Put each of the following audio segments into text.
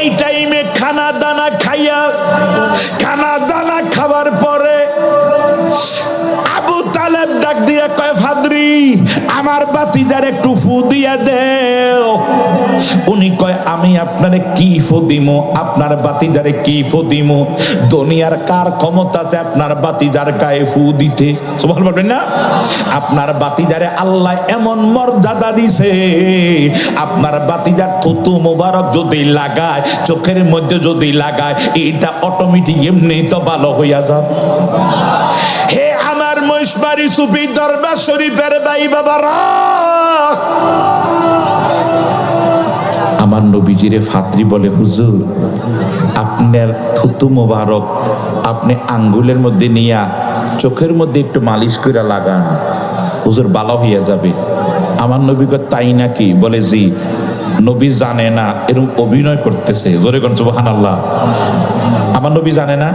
এই টাইমে খানা দানা খাইয়া, খানা দানা খাবার পরে আবু তালেব ডাক দিয়া কয়, ফাদরি আমার বাতিজার একটু ফু দিয়া দেও। উনি কয়, আমি আপনারে কি ফু দিমু, আপনার বাতিজারে কি ফু দিমু? দুনিয়ার কার ক্ষমতা আছে আপনার বাতিজার গায়ে ফু দিতে? সুবহানাল্লাহ বলবেন না? আপনার বাতিজারে আল্লাহ এমন মর্যাদা দিছে, আপনার বাতিজার থুতু মোবারক যদি লাগায়, চোখের মধ্যে যদি লাগায়, এটা অটোমেটিক এমনি তো ভালো হইয়া যাবে। হে আমার মহিষবাড়ি সুফি দরবার শরীফের ভাই বাবারা, আমার নবীজিরে ফাদরি বলে, হুজুর আপনার থুতু মোবারক আপনি আঙ্গুলের মধ্যে নিয়া চোখের মধ্যে একটু মালিশ করে লাগান, হুজুর ভালো হইয়া যাবে। আমার নবী কয়, তাই নাকি? বলে, জি। নবী জানে না এরকম অভিনয় করতেছে, জোরে কোন সুবহানাল্লাহ। আমার নবী জানে না।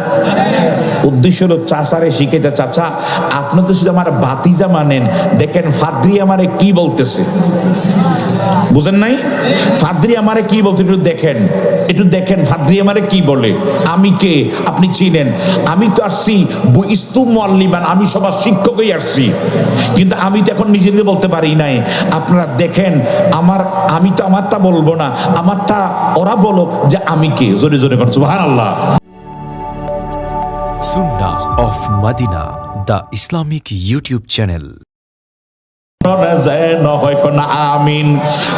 উদ্দেশ্য হলো চাচারে শিখেছে, চাচা আপনি তো শুধু আমার বাতিজা মানেন, দেখেন ফাদরি আমারে কি বলতেছে, বুঝেন নাই? ফাদরি আমারে কি বলতে, একটু দেখেন, একটু দেখেন ফাদরি আমারে কি বলে। আমি কে আপনি চিনেন? আমি তো আসছি বুইস্তু মুআল্লিমান, আমি সবার শিক্ষকই আসছি, কিন্তু আমি তো এখন নিজে নিজে বলতে পারি নাই। আপনারা দেখেন আমি তো আমারটা বলবো না, আমারটা ওরা বলো যে আমি কে। জোরে জোরে করেন সুবহানাল্লাহ। Sunnah of Madina, the Islamic YouTube channel. আমিন।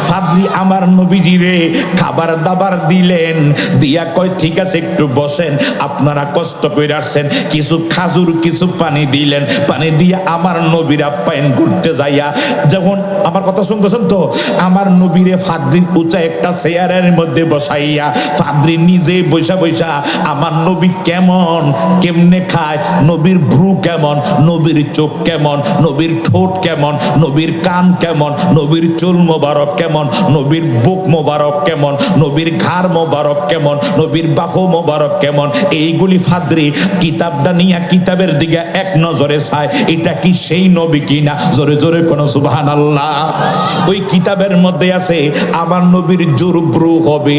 ফাদরি আমার নবীজিরে খাবার দাবার দিলেন, দিয়া কয়, ঠিক আছে একটু বসেন, আপনারা কষ্ট করে আসছেন, কিছু খাজুর কিছু পানি দিলেন। পানি দিয়ে আমার নবীর আপ্যায়ন করতে যাইয়া, যখন আমার কথা শুনতেছেন তো, আমার নবীরে ফাদরির উঁচা একটা চেয়ারের মধ্যে বসাইয়া, ফাদরি নিজে বৈশা বৈশা আমার নবী কেমনে খায়, নবীর ভ্রু কেমন, নবীর চোখ কেমন, নবীর ঠোঁট কেমন, নবীর কান কেমন, নবীর চুল মোবারক কেমন, নবীর বুক মোবারক কেমন, নবীর ঘাড় মোবারক কেমন, নবীর বাহু মোবারক কেমন, এইগুলি ফাদরি কিতাবটা নিয়ে কিতাবের দিকে এক নজরে চায়, এটা কি সেই নবী কিনা? জোরে জোরে কোন সুবহানাল্লাহ। ওই কিতাবের মধ্যে আছে আমার নবীর জোর ব্রু হবে,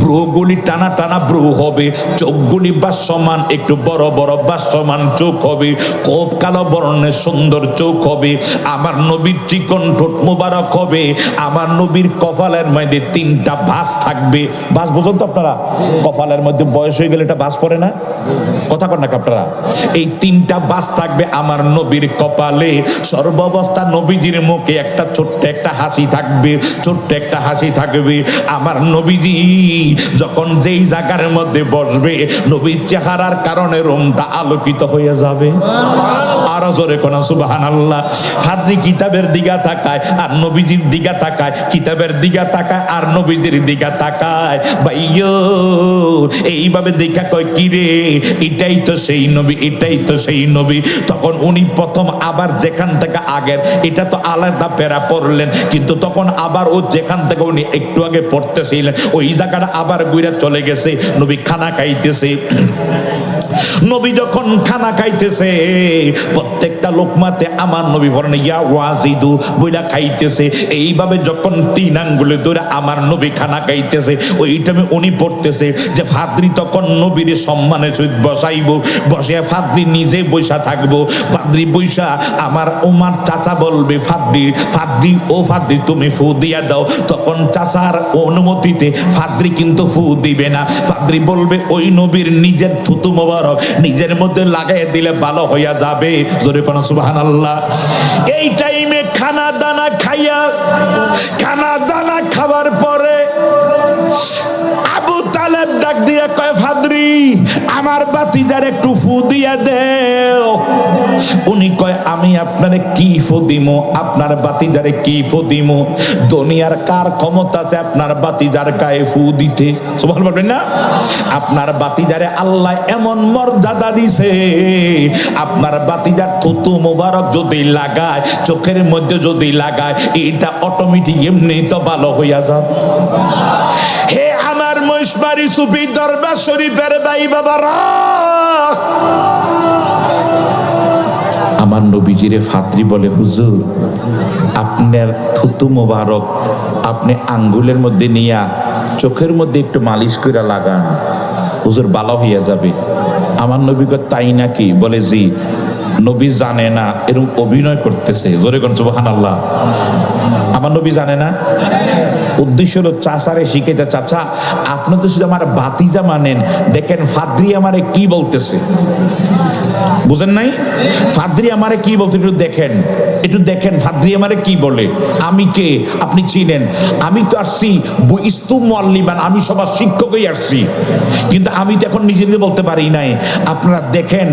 ব্রুগুলি টানা টানা ব্রু হবে, চোখগুলি বাসমান একটু বড় বড় বাসমান চোখ হবে, খুব কালো বর্ণের সুন্দর চোখ হবে, আমার নবীর চিকন ঠোঁট মোবারক হবে, আমার নবীর কপালের মধ্যে তিনটা ভাঁজ থাকবে। ভাঁজ বুঝুন তো আপনারা? কপালের মধ্যে বয়স হয়ে গেলে এটা ভাঁজ পড়ে না? কথা কন না আপনারা? এই তিনটা ভাঁজ থাকবে আমার নবীর কপালে। সর্বাবস্থা নবীজির মুখে একটা ছোট্ট একটা হাসি থাকবে, ছোট্ট একটা হাসি থাকবে। আমার নবীজি যখন যেই জায়গার মধ্যে বসবে, নবীর চেহারার কারণে রুমটা আলোকিত হয়ে যাবে। আরো জোরে কোন সুবহানাল্লাহ। ফাদরি কিতাবের দিকে তাকায় আর নবীজির দিকে তাকায়, কিতাবের দিকে তাকায় আর নবীজির দিকে তাকায়। ভাইয়ো এইভাবে দেখা কয়, কি রে এটাই তো সেই নবী, এটাই তো সেই নবী। তখন উনি প্রথম আবার যেখান থেকে আগের, এটা তো আলাদা প্যারা পড়লেন, কিন্তু তখন আবার ও যেখান থেকে উনি একটু আগে পড়তেছিলেন ওই জায়গাটা আবার ঘুরে চলে গেছে। নবী খানা খাইতেছে। নবী যখন খানা খাইতেছে, প্রত্যেকটা লোকমাতে আমার নবী বলেন ইয়া ওয়াজিদু বইলা খাইতেছে। এইভাবে যখন তিন আঙ্গুলে ধরে আমার নবী খানা খাইতেছে, ওই টাইমে উনি পড়তেছে যে ফাদরি তখন নবীর সম্মানে সহিত বসাইব, বসে ফাদরি নিজে বৈশা থাকবো। ফাদরি বৈশা আমার ওমার চাচা বলবে, ফাদরি ফাদরি ও ফাদরি তুমি ফু দিয়া দাও। তখন চাচার অনুমতিতে ফাদরি কিন্তু ফু দিবে না, ফাদরি বলবে ওই নবীর নিজের থুতু মোবারক নিজের মধ্যে লাগাই দিলে ভালো হইয়া যাবে। জোরে কোন সুবহানাল্লাহ। এই টাইমে খানা দানা খাইয়া, খানা দানা খাবার পরে আবু তালেব ডাক দিয়া কয়, ফাদরি আমার বাতিজার একটু ফু দিয়া দেও। উনি কয়, আমি আপনারে কি ফু দিমু, আপনার বাতিজারে কি ফু দিমু? দুনিয়ার কার ক্ষমতা আছে আপনার বাতিজার গায়ে ফু দিতে? সুবহানাল্লাহ বলবেন না? আপনার বাতিজারে আল্লাহ এমন মর্যাদা দিছে, আপনার বাতিজার থুতু মোবারক যদি লাগায়, চোখের মধ্যে যদি লাগায়, এটা অটোমেটিক এমনি তো ভালো হইয়া যাবে। হে আমার মহিষবাড়ি সুফি দরবার শরীফের ভাই বাবারা, আমার নবীজিরে ফাদরি বলে, হুজুর আপনার থুতু মোবারক আপনি আঙ্গুলের মধ্যে নিয়া চোখের মধ্যে একটু মালিশ করে লাগান, হুজুর ভালো হইয়া যাবে। আমার নবী কয় তাই নাকি? বলে জি। নবী জানে না এরকম অভিনয় করতেছে, জোরে কোন সুবহানাল্লাহ। আমার নবী জানে না। উদ্দেশ্য হলো চাচারে শিখাইতে, চাচা আপনি তো শুধু আমার বাতিজা মানেন, দেখেন ফাদ্রি আমারে কি বলতেছে, বুঝেন নাই? ফাদ্রি আমারে কি বলতে, একটু দেখেন ফাদ্রি আমারে কি বলে। আমি কে আপনি চিনেন? আমি তো আসছি ইস্তু মুআল্লিমান, আমি সবার শিক্ষকই আসছি, কিন্তু আমি তো এখন নিজে নিজে বলতে পারি নাই। আপনারা দেখেন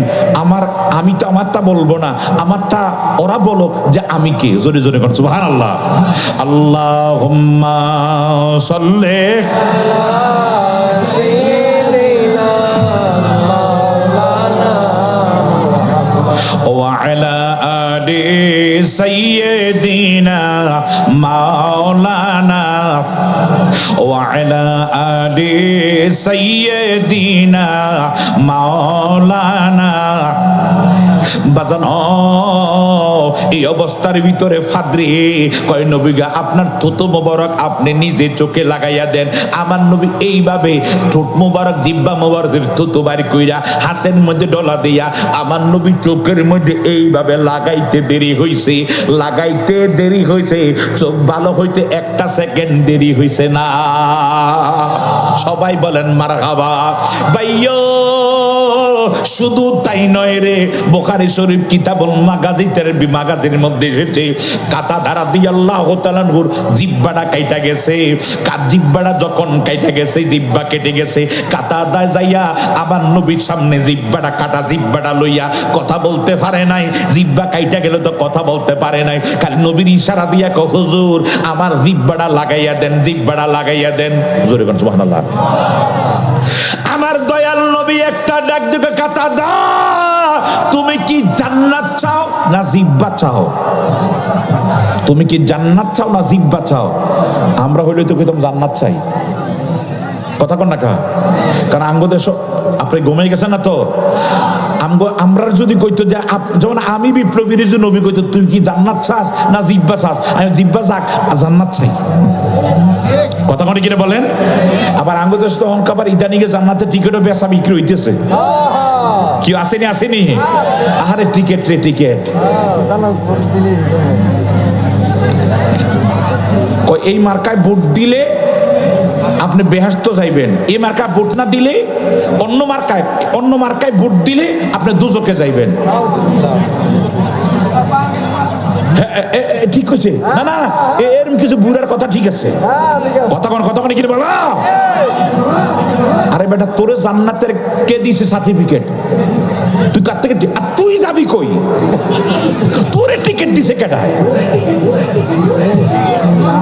আমি তো আমারটা বলবো না, আমারটা ওরা বলো যে আমি কে। জোরে জোরে করছো সুবহানাল্লাহ। আল্লাহুম্মা সাল্লি وعلى آل سيدنا مولانا وعلى آل سيدنا مولانا বাজানো। এই অবস্থার ভিতরে ফাদ্রি কয় নবীগা আপনার থুতু মোবারক আপনি নিজে চোখে লাগাইয়া দেন। আমার নবী এইভাবে ঠোঁট মোবারক জিব্বা মোবারকের থুতু বাড়ি কইরা হাতের মধ্যে ডলা দিয়া আমার নবী চোখের মধ্যে এইভাবে লাগাইতে দেরি হইছে, চোখ ভালো হইতে একটা সেকেন্ড দেরি হইছে না। সবাই বলেন মারহাবা। ভাইয়ো শুধু তাই নয় রে, বুখারী শরীফ কিতাবুল মাগাজির মধ্যে এসেছে কাতাদা রাদিয়াল্লাহু তাআলা আনহুর জিহ্বাটা কাইটা গেছে। জিহ্বাটা যখন কাইটা গেছে, জিহ্বা কেটে গেছে, কাতাদা যাইয়া আবার নবীর সামনে জিহ্বাটা কাটা জিহ্বাটা লইয়া কথা বলতে পারে নাই। জিহ্বা কাইটা গেলে তো কথা বলতে পারে নাই, খালি নবীর ইশারা দিয়া কয় হুজুর আমার জিহ্বাটা লাগাইয়া দেন, জিহ্বাটা লাগাইয়া দেন। জোরে বলেন সুবহানাল্লাহ। আমার দয়াল নবী একটা ডাক দিবে, কাতাদা তুমি কি জান্নাত চাও না জিহ্বা চাও? তুমি কি জান্নাত চাও না জিহ্বা চাও? আমরা হইলে তো কইতাম জান্নাত চাই, কথা কন না কা? কারণ আমগো দেশ আপনি ঘুমাই গেছেন না তো। আমরা যদি কইতো যে যেমন আমি বিপ্লবীর যে নবী কইতো তুই কি জান্নাত চাস না জিহ্বা চাস, আমি জিহ্বা চাক জান্নাত চাই, কথা কন কিনা বলেন? আবার আমগো দেশ তো অঙ্কাবার ইদানিকে জান্নাতের টিকিটও বেচা বিক্রি হইতেছে। কি আসেনি? আহারে টিকিট রে টিকিট। এই মার্কায় ভোট দিলে আপনি বেহেশত যাইবেন, এই মার্কায় ভোট না দিলে অন্য মার্কায় ভোট দিলে আপনি দুজকে যাইবেন। ঠিক হয়েছে না? না এরকম কিছু বুড়ার কথা ঠিক আছে, কতক্ষণ কি বলো? আরে বেটা তোরে জান্নাতের কে দিছে সার্টিফিকেট? তুই কার থেকে? আর তুই যাবি কই? তোরে টিকিট দিছে কেডা?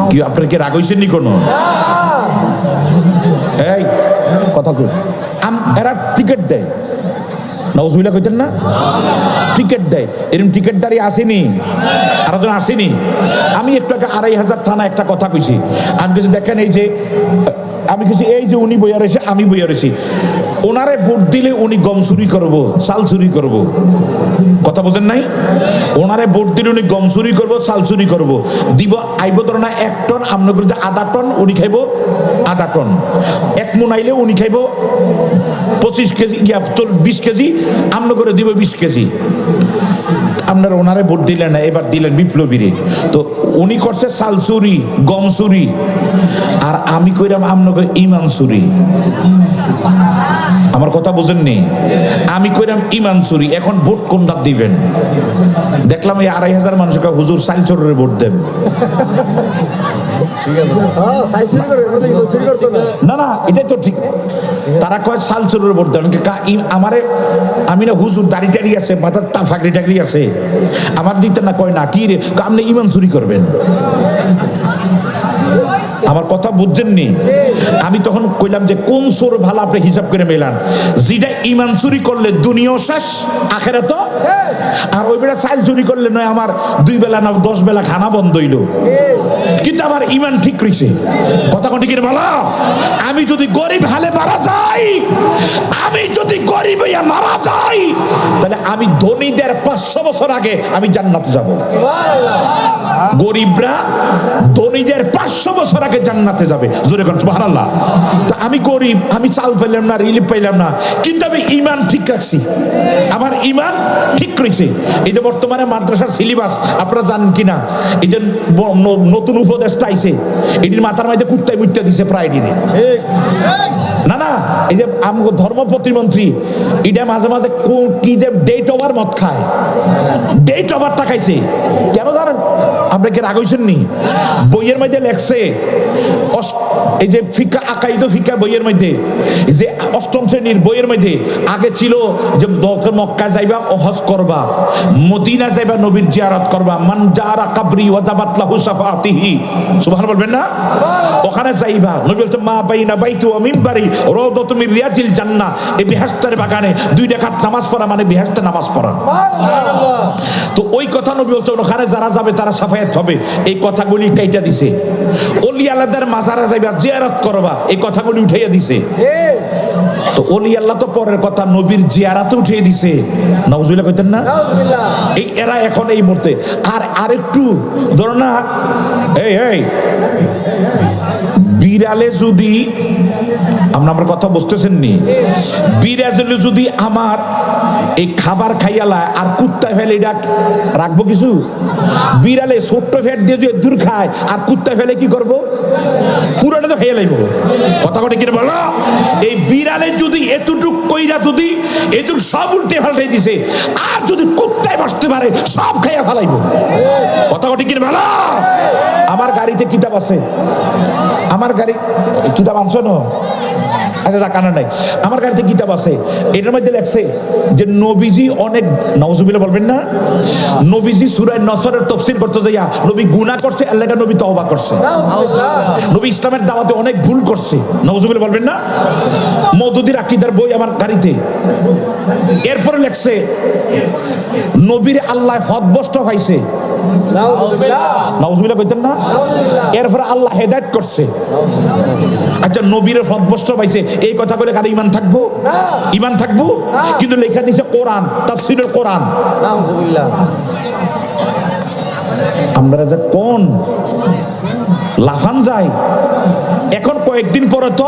কি আপনার কি রাগ হইছেন নি কোনো? এই কথা কই, এরা টিকিট দেয় নওজুবিল্লাহ কইতেন না? টিকিট দেয়, এরকম টিকিটদারি আসেনি? আর আসেনি? আমি একটু আগে ২৫০০ থানা একটা কথা কইছি। আমি কিছু দেখেন এই যে আমি কিছু এই যে উনি বইয়া রয়েছে, আমি বইয়া রয়েছি, ওনারে ভোট দিলে উনি গম চুরি করবো, চাল চুরি করবো, কথা বোঝেন নাই? ওনারে ভোট দিলে উনি গম চুরি করবো, চাল চুরি করবো। দিব আইব ধর না ১ টন, আমরা করে যে ১/২ টন, উনি খাইব ১/২ টন। ১ মন আইলে উনি খাইব ২৫ কেজি, ২০ কেজি, আমরা করে দিব ২০ কেজি। আপনারা ওনারে ভোট দিলেন না, এবার দিলেন বিপ্লবীরে। তো উনি করছে চাল চুরি, গম চুরি, আর আমি কইরাম আপনাকে ইমান চুরি। আমার কথা বুঝেননি? আমি কইরাম ইমান চুরি। এখন ভোট কোনটা দিবেন? দেখলাম এই ২৫০০ মানুষকে হুজুর চাল চোরের ভোট দেন। না এটাই তো ঠিক। তারা কয় চাল চোরের ভোট দেন। আমি না হুজুর দাড়ি টাড়ি আছে, মাথার ফাঁকরি টাকরি আছে, আমার দিতে না। কয় না কি রে, আপনি ইমান চুরি করবেন। আমার কথা বুঝছেননি? আমি তখন কইলাম যে কোন চোর ভালো, আপনি হিসাব করে মেলান। যেটা ইমান চুরি করলে দুনিয়াও শেষ, আখেরাতও। আর ওই বেলা চাল চুরি করলে নয় আমার 2 বেলা না 10 বেলা খানা বন্ধ হইল, কিন্তু আমার ইমান ঠিক রয়েছে। কথা কোনটি কিনে বলো? আমি যদি গরিব হালে মারা যাই ভাই, আমি যদি গরিব হইয়া মারা যাই তাহলে আমি ধনীদের 500 বছর আগে আমি জান্নাতে যাব। গরিবরা ধনীদের 500 বছর আগে জান্নাতে যাবে। জোরে কোন সুবহানাল্লাহ। তা আমি গরিব, আমি চাল পাইলাম না, রিলিফ পাইলাম না, কিন্তু আমি ঈমান ঠিক রাখছি, আমার ঈমান ঠিক রয়েছে। এই যে বর্তমানে মাদ্রাসার সিলেবাস আপনারা জানেন কিনা, এই যে নতুন উপদেশটা আইছে, এটির মাথার মধ্যে কুত্তায় মুত্তা দিছে প্রায় দিনে। না না, এই যে আমগো ধর্ম প্রতিমন্ত্রী এটা মাঝে মাঝে কি যে ডেট ওভার মদ খায়, ডেট ওভারটা খাইছে কেন জানেন? আপনি কি রাগ হইছেন নি? বইয়ের মধ্যে লেখছে, এই যে ফিকা আকাইদ ফিকা বইয়ের মধ্যে, যে 8ম শ্রেণীর বইয়ের মধ্যে আগে ছিল যে মক্কা যাইবা ও হজ করবা, মদিনা যাইবা নবীর জিয়ারত করবা, মান জারা কবরি ওয়াজাবাত লাহু শাফাআতিহি, সুবহান বলবেন না? ওখানে যাইবা। নবী বলতে মা বাইনা বাইতু ওয়া মিনবারি রাউদাতুম মির রিয়াজিল জান্নাহ, এই বেহেশতের বাগানে 2 রাকাত নামাজ পড়া মানে বেহেশতে নামাজ পড়া। সুবহানাল্লাহ। তো ওই কথা নবী বলতে ওখানে যারা যাবে তারা সাফায়াত হবে, এই কথাগুলি কাইটা দিছে। ওলি আল্লাহদের মাজারে যাইবা জিয়ারত করবা, এই কথাগুলি উঠাইয়া দিছে। তো ওলি আল্লাহ তো পরের কথা, নবীর জিয়ারাতে উঠিয়ে দিছে। নাউজুবিল্লাহ কইতেন না? এই এরা এখন এই মুহূর্তে আরেকটু ধরো না, এই বিড়ালে যদি আমার কথা বুঝতেছেন নি, বিড়ালে যদি আমার এই খাবার খাইয়ালা আর কুত্তায় ফেলে এটা রাখবো কিছু? বিড়ালে ছোট্ট ফ্যাট দিয়ে যদি দূর খায় আর কুত্তায় ফেলে কি করবো? পুরোটা তো খেয়ে লাইব। কথা কথা কিনে বলো, এই বিড়ালে যদি এতটুক কইরা যদি এটুক সব উল্টে ফাল্টে দিছে, আর যদি কুত্তায় বসতে পারে সব খাইয়া ফেলাইব। কথা কথা কিনে বলো। আমার গাড়িতে কিতাব আছে, আমার গাড়ি কিতাব আনছো না? আচ্ছা যা কানা নাই, আমার গাড়িতে কিতাব আছে, এটার মধ্যে লেখছে যে নবীজি অনেক, নাউজুবিল্লাহ বলবেন না, নবীজি সূরা নসরের তাফসীর করতে যাইয়া নবী গুনাহ করছে, আল্লাহর নবী তওবা করছে, নবী ইসলামের দাওয়াতে অনেক ভুল করছে। নাউজুবিল্লাহ বলবেন না? মওদুদির আকীদার বই আমার গাড়িতে। এরপরে লেখছে নবীর আল্লাহ ফদবস্ত পাইছে, নাউজুবিল্লাহ কইতেন না? এরপরে আল্লাহ হেদায়েত করছে। আচ্ছা, নবীর ফদবস্ত পাইছে, এই কথা বলে কার ঈমান থাকবো? ঈমান থাকবো? কিন্তু লেখা দিয়েছে কোরআন, তাফসীরের কোরআন। নাউজুবিল্লাহ। আমরা যে কোন লাফান যায়, এখন কয়েকদিন পরে তো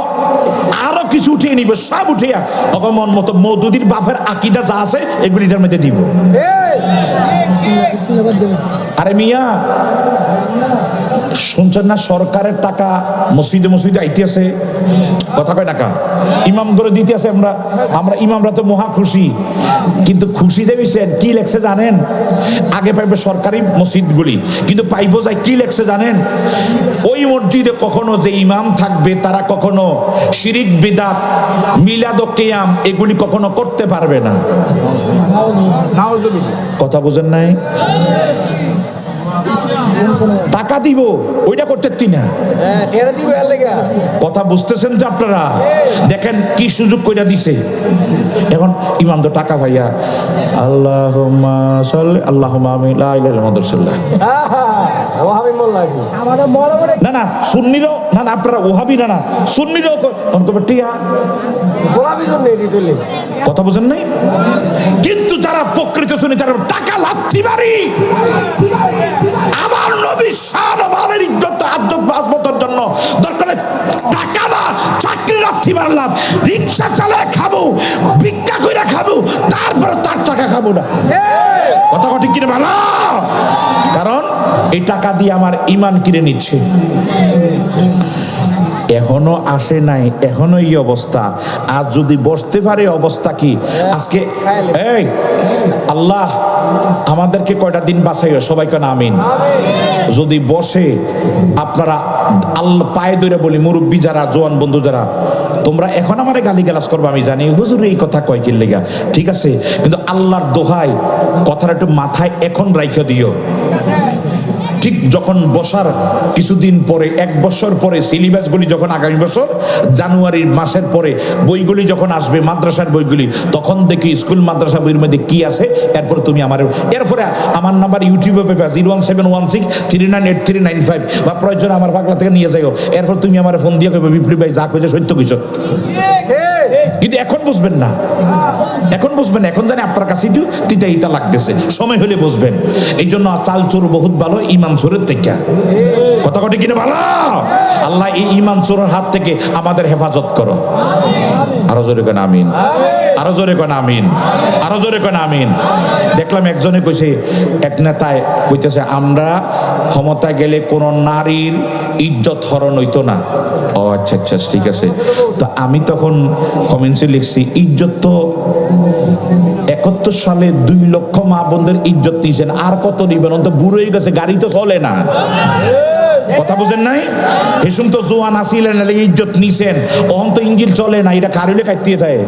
আরো কিছু উঠিয়ে নিবে, সব উঠিয়া অগমন মতো মওদুদির বাপের আকীদা যা আছে এগুলি এটার মধ্যে দিব। আরে মিয়া, শুনছেন না সরকারের টাকা মসজিদে মসজিদে আইতে আছে? কথা কয় টাকা ইমাম করে দিতে আছে। আমরা ইমামরা তো মহা খুশি, কিন্তু খুশি যে বিষয় কি লেখছে জানেন? আগে পাইবে সরকারি মসজিদগুলি, কিন্তু পাইবো যায় কি লেখছে জানেন? ওই মসজিদে কখনো যে ইমাম থাকবে তারা কখনো শিরিক বিদআত মিলাদ ও কিয়াম এগুলি কখনো করতে পারবে না। কথা বুঝেন নাই? টাকা দিব ওইটা করতে না, কথা বুঝতেছেন যে আপনারা? দেখেন কি সুযোগ কইরা দিছে। এখন ইমাম তো টাকা ভাইয়া আল্লাহুম্মা সাল্লি আল্লাহুম্মা আমিন লা ইলাহা ইল্লাল্লাহ রাসূলুল্লাহ। না না সুন্নিরও না, আপনারা ওহাবি না, সুন্নিরও টিয়া কথা বুঝেন নাই? কিন্তু যারা প্রকৃত শুনি তারা টাকা লাথি মারি আমার নবীর শান ও মানের ইজ্জত আজ্জত বাজমতের জন্য দরকার টাকা না, চাকরি লাথি মারলাম, রিকশা চালায় খাবো, ভিক্ষা কইরা খাবো, তারপর তার টাকা খাবো না। কথা ঠিক কিনে ভালো? কারণ এই টাকা দিয়ে আমার ঈমান কিনে নিচ্ছে। এখনো আসে নাই, এখনো এই অবস্থা। আজ যদি বসতে পারে অবস্থা কি? আজকে এই আল্লাহ আমাদেরকে কয়টা দিন বাঁচাইও, সবাই কেন আমিন। যদি বসে আপনারা আল্লাহ পায়ে ধরে বলি, মুরব্বী যারা, জোয়ান বন্ধু যারা, তোমরা এখন আমারে গালিগালাজ করবে আমি জানি, হুজুর এই কথা কয় কি লেগা, ঠিক আছে, কিন্তু আল্লাহর দোহাই কথাটা একটু মাথায় এখন রাইখা দিও। ঠিক যখন বসার কিছুদিন পরে, 1 বছর পরে সিলেবাসগুলি যখন আগামী বছর জানুয়ারির মাসের পরে বইগুলি যখন আসবে, মাদ্রাসার বইগুলি, তখন দেখি স্কুল মাদ্রাসা বইয়ের মধ্যে কি আছে। এরপরে তুমি এরপরে আমার নাম্বার ইউটিউবে পেপা 01716398395 বা প্রয়োজন আমার পাগলা থেকে নিয়ে যাইও। এরপর তুমি আমার ফোন দিয়ে কইবে বিপ্লব ভাই যা কইছে সত্য কইছ। কিন্তু এখন বুঝবেন না, এখন বুঝবেন, এখন জানি আপনার কাছে একটু তিতা ইতা লাগতেছে, সময় হলে বুঝবেন। এই জন্য চাল চোর বহুত ভালো ইমান চোরের থেকে, কথা কটি কিনে ভালো। আল্লাহ এই ইমান চোরের হাত থেকে আমাদের হেফাজত করো। আরো জোরে কেন আমিন, আরো জোরে কেন আমিন, আরো জোরে কেন আমিন। দেখলাম একজনে কইছে, এক নেতায় কইতেছে আমরা ক্ষমতায় গেলে কোন নারীর ইজ্জত হরণ হইতো না। ও আচ্ছা আচ্ছা ঠিক আছে। তো আমি তখন কমেন্টসে লিখছি, ইজ্জত তো 71 সালে 2 লক্ষ মা বোনদের ইজ্জত নিয়েছেন, আর কত নিবেন? তো বুড়ো হয়ে গেছে, গাড়ি তো চলে না। কথা বুঝেন নাই? হেসুম তো জোয়ান আসিলেন, ইজ্জত নিছেন, অহন তো ইঞ্জিল চলে না, এটা কারুলে কাটিয়ে থাকে।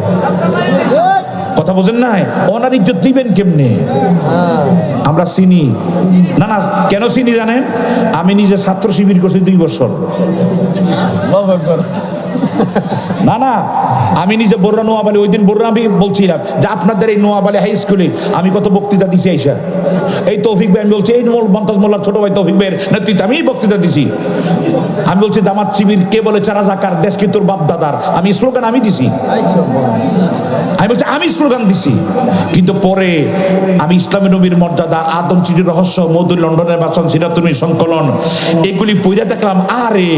কথা বুঝেন নাই? ওনার ইজ্জত দিবেন কেমনে? আমরা চিনি না। না কেন চিনি জানেন? আমি নিজে ছাত্র শিবির করছি 2 বছর। না না, আমি নিজে বড়রা নোয়াবালি, ওই দিন বড়রা আমি বলছিলাম যে আপনাদের এই নোয়াবালি হাই স্কুলে আমি কত বক্তৃতা দিছি আইসা। এই তৌফিক ভাই আমি বলছি, এই মমতাজ মোল্লার ছোট ভাই তৌফিক ভাইয়ের নেতৃত্বে আমি বক্তৃতা দিছি। আমি বলছি জামাত শিবির কে বলে চারা জাকার, দেশ কি তোর বাপ দাদার, আমি স্লোগান আমি দিছি। আমি বলছি আমি স্লোগান দিছি। কিন্তু পরে আমি ইসলামী নবীর মর্যাদা, আদম চিঠির রহস্য, মধুর লন্ডনের বাসন, সিরাতুল সংকলন এগুলি পইরা দেখলাম, আরে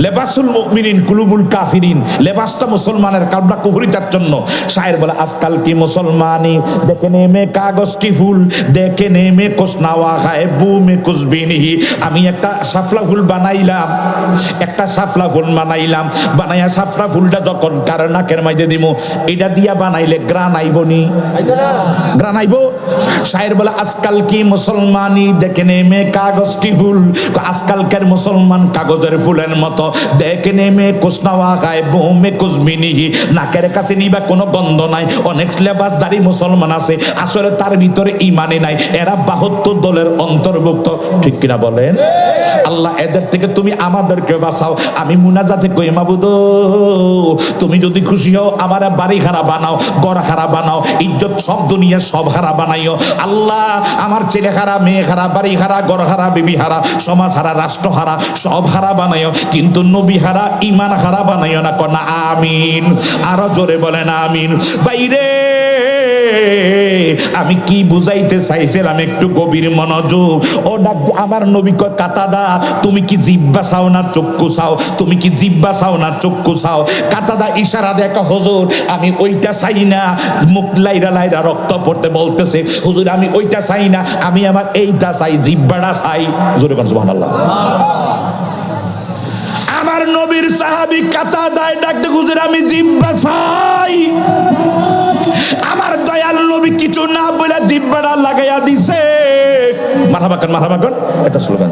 লেবাসুল মুমিনিন কুলুবুল কাফিরিন, লেবাসটা মুসলমানের, কালটা কুফরিতার জন্য। শায়ের বলে আজকাল কি মুসলমানি দেখে নেমে কাগজ কি ফুল, দেখে নেমে কোসনাওয়া খায় বুমে কুসবিনিহি। আমি একটা সাফলা ফুল বানাইলাম, একটা সাফলা ফুল বানাইলাম, বানাইয়া সাফলা ফুলটা যখন কার নাকের মাইতে দিমু, এটা দিয়া বানাইলে গ্রান আইবনি, গ্রান আইব। শায়ের বলে আজকাল কি মুসলমানি দেখে নেমে কাগজ কি ফুল, আজকালকার মুসলমান কাগজের ফুলের মতো, দেখে নেমে কোসনাওয়া খায় বুমে কুসবিনিহি। নাকের কাছে নিবা কোনো গন্ধ নাই। অনেক লেবাসদারি মুসলমান আছে, আসলে তার ভিতরে ইমানে নাই, এরা 72 দলের অন্তর্ভুক্ত। ঠিক কিনা বলেন? আল্লাহ এদের থেকে তুমি আমাদেরকে বাঁচাও। আমি মুনাজাতে কই, মাবুদ তুমি যদি খুশি হও আমার বাড়ি হারা বানাও, গড় হারা বানাও, ইজ্জত সব দুনিয়া সব হারা বানাইও। আল্লাহ আমার ছেলে হারা, মেয়ে হারা, বাড়ি হারা, গড় হারা, বিবি হারা, সমাজ হারা, রাষ্ট্র হারা, সব হারা বানাইও, কিন্তু নবী হারা, ইমান হারা বানাইও না। কোন আমিন, আরো জোরে বলেন আমিন। বাইরে আমি কি বুঝাইতে চাইছিলাম একটু গভীর মনোযোগ। ও ডাক আমার নবী কয়, কাতাদা তুমি কি জিব্বা চাও না চক্ষু চাও? তুমি কি জিব্বা চাও না চক্ষু চাও? কাতাদা ইশারা দেখা, হুজুর আমি ওইটা চাই না। মুখ লাইরা লাইরা রক্ত পড়তে বলতেছে, হুজুর আমি ওইটা চাই না, আমি আমার এইটা চাই, জিব্বাটা চাই। জোরে বলেন সুবহানাল্লাহ। আমার নবীর সাহাবী কাতাদায় ডাকতে, হুজুর আমি জিব্বা চাই। আমার দয়াল নবী কিছু না বলে জিব্বাটা লাগাইয়া দিছে। মারহাবা কর, মারহাবা কর, এটা স্লোগান।